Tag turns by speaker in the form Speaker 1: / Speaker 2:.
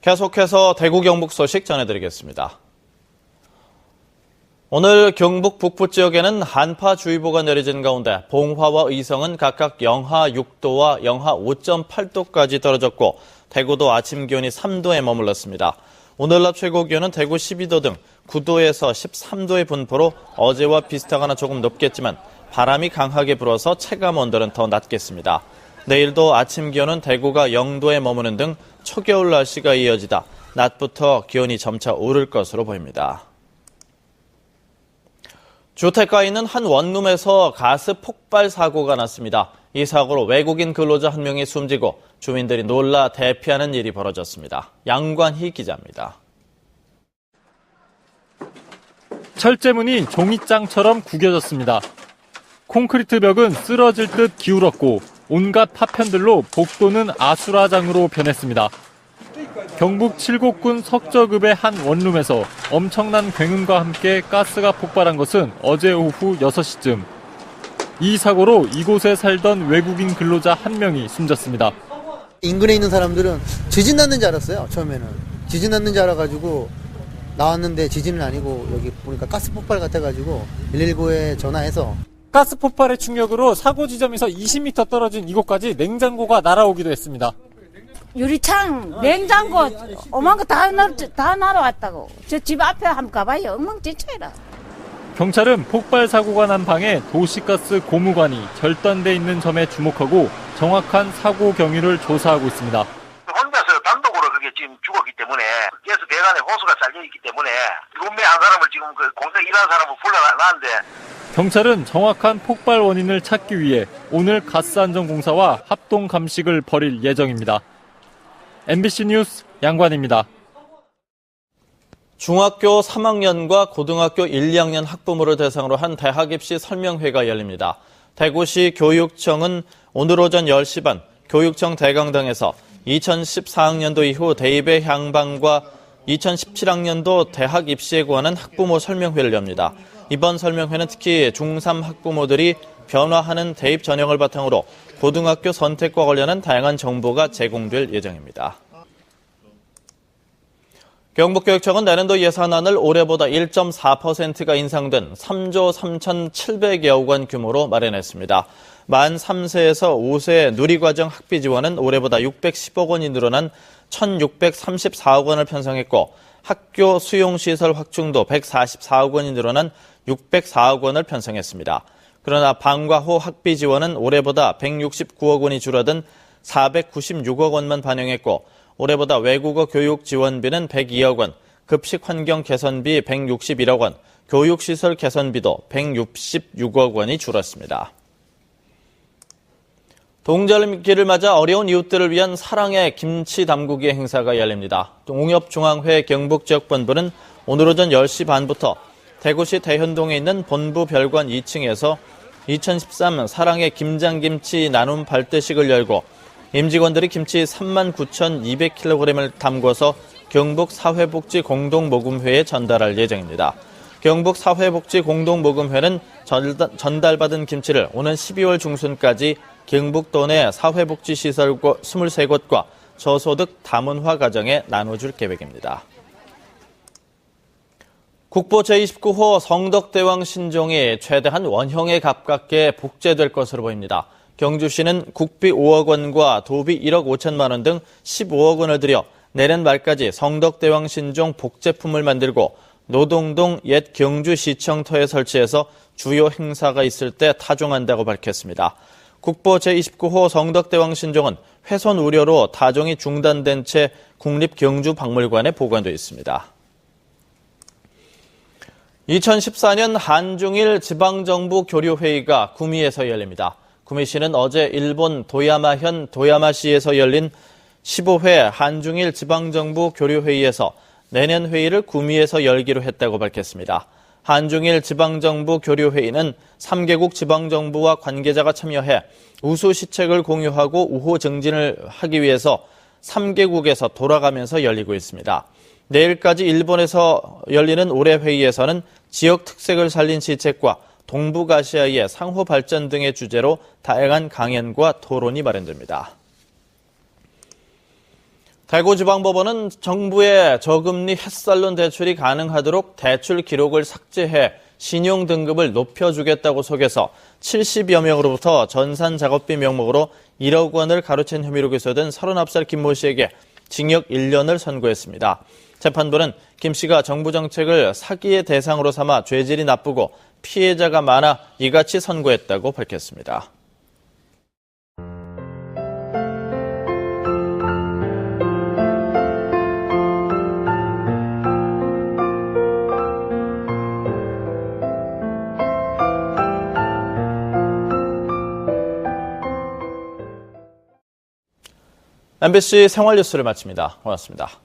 Speaker 1: 계속해서 대구 경북 소식 전해드리겠습니다. 오늘 경북 북부 지역에는 한파주의보가 내려진 가운데 봉화와 의성은 각각 영하 6도와 영하 5.8도까지 떨어졌고 대구도 아침 기온이 3도에 머물렀습니다. 오늘 낮 최고 기온은 대구 12도 등 9도에서 13도의 분포로 어제와 비슷하거나 조금 높겠지만 바람이 강하게 불어서 체감 온도는 더 낮겠습니다. 내일도 아침 기온은 대구가 0도에 머무는 등 초겨울 날씨가 이어지다 낮부터 기온이 점차 오를 것으로 보입니다. 주택가에 있는 한 원룸에서 가스 폭발 사고가 났습니다. 이 사고로 외국인 근로자 한 명이 숨지고 주민들이 놀라 대피하는 일이 벌어졌습니다. 양관희 기자입니다.
Speaker 2: 철제문이 종이장처럼 구겨졌습니다. 콘크리트 벽은 쓰러질 듯 기울었고 온갖 파편들로 복도는 아수라장으로 변했습니다. 경북 칠곡군 석저급의 한 원룸에서 엄청난 굉음과 함께 가스가 폭발한 것은 어제 오후 6시쯤. 이 사고로 이곳에 살던 외국인 근로자 한 명이 숨졌습니다.
Speaker 3: 인근에 있는 사람들은 지진 났는 줄 알았어요, 처음에는. 지진 났는 줄 알아가지고 나왔는데 지진은 아니고 여기 보니까 가스 폭발 같아가지고 119에 전화해서
Speaker 2: 가스 폭발의 충격으로 사고 지점에서 20m 떨어진 이곳까지 냉장고가 날아오기도 했습니다.
Speaker 4: 유리창, 냉장고, 오만 거 다 날아왔다고. 저 집 앞에 한번 가봐요. 엉망진창이라.
Speaker 2: 경찰은 폭발 사고가 난 방에 도시가스 고무관이 절단돼 있는 점에 주목하고 정확한 사고 경위를 조사하고 있습니다.
Speaker 5: 혼자서 단독으로 그게 지금 죽었기 때문에 가스 배관에 호수가 잘려 있기 때문에 룸메 한 사람을 지금 그 공장 일하는 사람을 불러놨는데
Speaker 2: 경찰은 정확한 폭발 원인을 찾기 위해 오늘 가스안전공사와 합동 감식을 벌일 예정입니다. MBC 뉴스 양관입니다.
Speaker 1: 중학교 3학년과 고등학교 1, 2학년 학부모를 대상으로 한 대학 입시 설명회가 열립니다. 대구시 교육청은 오늘 오전 10시 반 교육청 대강당에서 2014학년도 이후 대입의 향방과 2017학년도 대학 입시에 관한 학부모 설명회를 엽니다. 이번 설명회는 특히 중3 학부모들이 변화하는 대입 전형을 바탕으로 고등학교 선택과 관련한 다양한 정보가 제공될 예정입니다. 경북교육청은 내년도 예산안을 올해보다 1.4%가 인상된 3조 3,700여억 원 규모로 마련했습니다. 만 3세에서 5세 누리과정 학비 지원은 올해보다 610억 원이 늘어난 1,634억 원을 편성했고 학교 수용시설 확충도 144억 원이 늘어난 604억 원을 편성했습니다. 그러나 방과 후 학비 지원은 올해보다 169억 원이 줄어든 496억 원만 반영했고 올해보다 외국어 교육 지원비는 102억 원, 급식 환경 개선비 161억 원, 교육시설 개선비도 166억 원이 줄었습니다. 동절기를 맞아 어려운 이웃들을 위한 사랑의 김치 담그기 행사가 열립니다. 농협중앙회 경북지역본부는 오늘 오전 10시 반부터 대구시 대현동에 있는 본부 별관 2층에서 2013 사랑의 김장김치 나눔 발대식을 열고 임직원들이 김치 39,200kg을 담궈서 경북사회복지공동모금회에 전달할 예정입니다. 경북사회복지공동모금회는 전달받은 김치를 오는 12월 중순까지 경북도 내 사회복지시설 23곳과 저소득 다문화 가정에 나눠줄 계획입니다. 국보 제29호 성덕대왕 신종이 최대한 원형에 가깝게 복제될 것으로 보입니다. 경주시는 국비 5억 원과 도비 1억 5천만 원 등 15억 원을 들여 내년 말까지 성덕대왕 신종 복제품을 만들고 노동동 옛 경주시청터에 설치해서 주요 행사가 있을 때 타종한다고 밝혔습니다. 국보 제29호 성덕대왕 신종은 훼손 우려로 타종이 중단된 채 국립경주박물관에 보관되어 있습니다. 2014년 한중일 지방정부 교류회의가 구미에서 열립니다. 구미시는 어제 일본 도야마현 도야마시에서 열린 15회 한중일 지방정부 교류회의에서 내년 회의를 구미에서 열기로 했다고 밝혔습니다. 한중일 지방정부 교류회의는 3개국 지방정부와 관계자가 참여해 우수 시책을 공유하고 우호 증진을 하기 위해서 3개국에서 돌아가면서 열리고 있습니다. 내일까지 일본에서 열리는 올해 회의에서는 지역 특색을 살린 시책과 동북아시아의 상호 발전 등의 주제로 다양한 강연과 토론이 마련됩니다. 대구지방법원은 정부의 저금리 햇살론 대출이 가능하도록 대출 기록을 삭제해 신용 등급을 높여주겠다고 속여서 70여 명으로부터 전산 작업비 명목으로 1억 원을 가로챈 혐의로 기소된 39살 김 모 씨에게 징역 1년을 선고했습니다. 재판부는 김 씨가 정부 정책을 사기의 대상으로 삼아 죄질이 나쁘고 피해자가 많아 이같이 선고했다고 밝혔습니다. MBC 생활뉴스를 마칩니다. 고맙습니다.